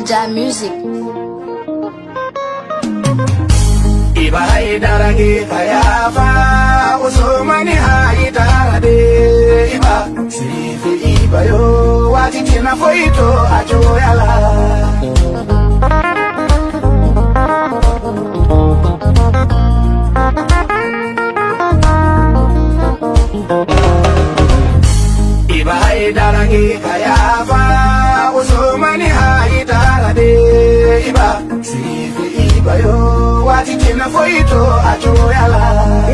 Soulja Music. Iba Haidara ge kayafa Usumani Haidara de Iba Sifi Iba yo Wati tina foito ajo yala Iba Haidara ge kayafa Usumani Haidara de Iba Sifi Iba yo Wati tina foito ajo yala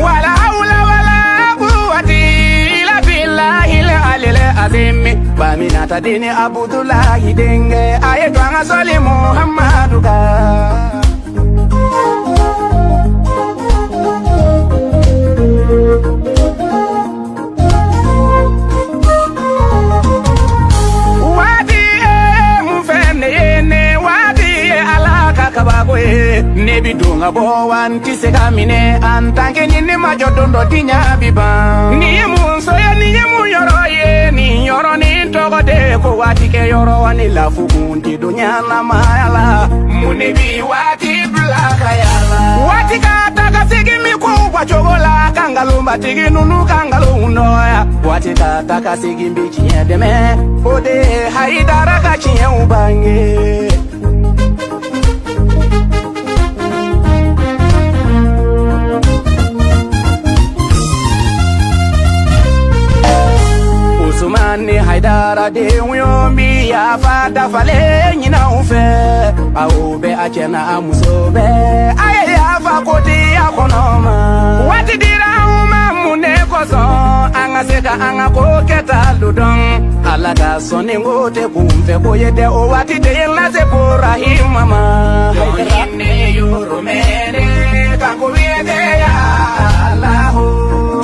Wala hawla wala quwwata illa billahil alil azim Baminata dini Abdullahi denge Aye twanga soli Muhammadu ka Nebi dunga bo wanti sekamine antanke nini majodondo tinya biba Niye munso ya niye muyoro ye ni yoro ni togo de ko wati ke yoro wani la fukunti dunya na mayala Munebi wati blaka yala Wati kataka sigi miku wachogola kangalumba tigi nunu kangalunoya Wati kataka sigi mbichi yedeme Ode Haidara kachie ubange Usumani Haidara de uyombi ya fata fale nyina ufe Aube achena amusobe Aye ya fakoti ya konoma Wati dira mune koso Anga seka anga koketa ludong Alaka soni ngote kumfe koyete O wati de yela se pura himama Yonine yurumene Kakubiyete ya Allahu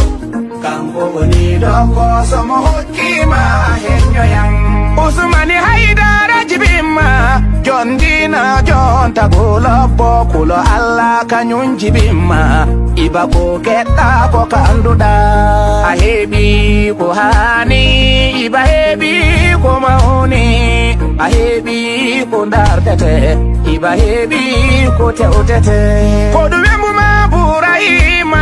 Kango ni doko somo hukima henyo yang Usumani Haidara jibima John Dina John Tagola Bokulo Allah kanyun jibima Iba ko keta ko kanduda Ahebi ko hani Iba hebi ko mauni Ahebi ko ndartete Iba hebi ko teutete Kodu wembu maburahima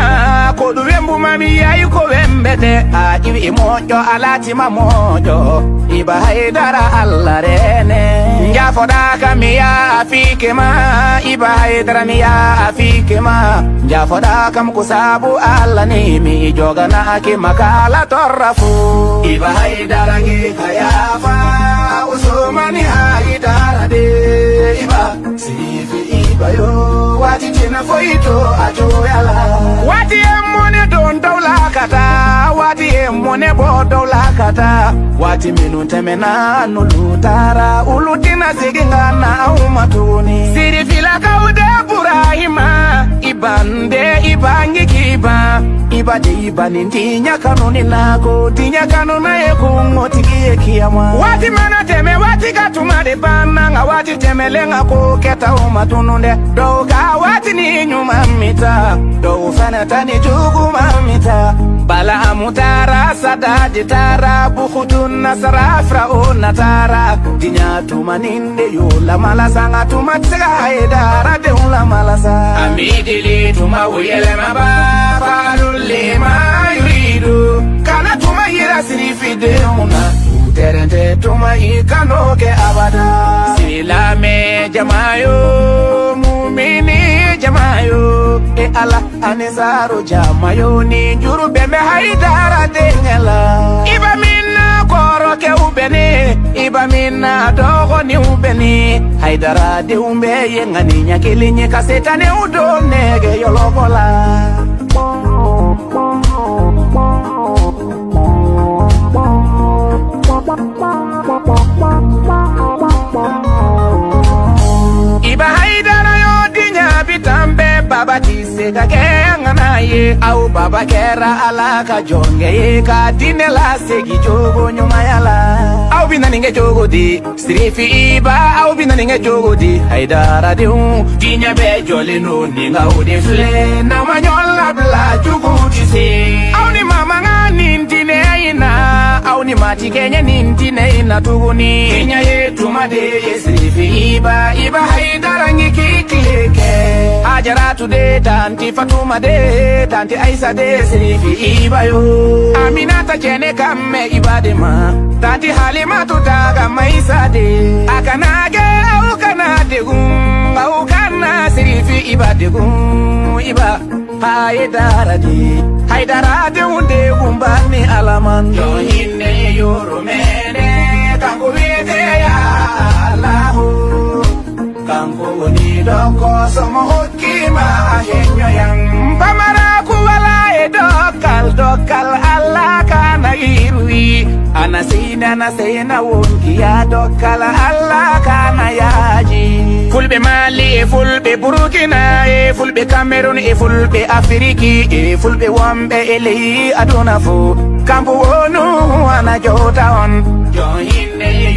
Kodu wembu mamiyayi ko wembete Ajibi imojo alati mamojo Iba Haidara Allah rene Njafoda kamiya afike ma Iba Haidara miya afike ma Njafoda kam kusabu Allah nimi Jogana aki makala torrafu Iba Haidara ge kayafa Usumani Haidara de Iba Sifi Iba yo Wati tina foito ajo yala Wati emmone don dawla kata Wati emmone bo dawla kata Wati minu temena nulutara Ulutina sigingana umatuni Siri fila kaude burahima Ibande ibangi kiba Ibade ibani tinya kanuni nako Tinya kanuna yekungo tikie kiyama Wati mana teme wati katumade pananga Wati temelenga kuketa umatununde Doga wati ni nyuma mita Do fanata ni jugu mamita Bala amutara sadadi tara Bukutun nasara frauna tara Tinya tumaninde yula malasa Nga tumatsega Haidara de ula malasa Amidili tuma uyele maba Falule ma yuridu Kana tuma hira sinifide una Terente tuma ikanoke abada Silame jamayo Mumini jamayo E ala anesaru jamayo Ni juru beme Haidara dengela Iba minna koroke ubeni Iba minna dogo ni ubeni Haidara de umbe yengani nyakilinye kasetane udonege yolokola Iba Haidara yo dinya bitambe Baba tiseka kengana ye Au baba kera alaka jonge ye Ka dine la segi jogo nyuma yala Au bina ninge jogo di Sirifi Iba au bina ninge jogo di Haidara di dinya be jole no ninga udi fle Na manyola bla jugu tisi Au ni mama ngani ntine ina Au ni mati Kenya ninti neina tuguni Kenya yetu made Sirifi Iba Haidara ngikikike Ajaratu de tanti Fatuma de tanti Aisa de Sirifi Iba yo Aminata chene kame Iba de ma tanti Halima tutaga Maisa de Akanage au kanade au kana Sirifi Iba de Iba Haidara de unde gumbani alaman Yo hinne yoro mene Kanko vete ya Allahu Kanko woni doko somo hokima henyo yang Pamara kuwala dokal Allah kana irui Anasina wonki ya dokal Allah kana yaji Fulbe Mali fulbe Burkina fulbe Cameroon fulbe Afriki fulbe Wambe elehi aduna fu Kampu wonu ana jota on Yo hinne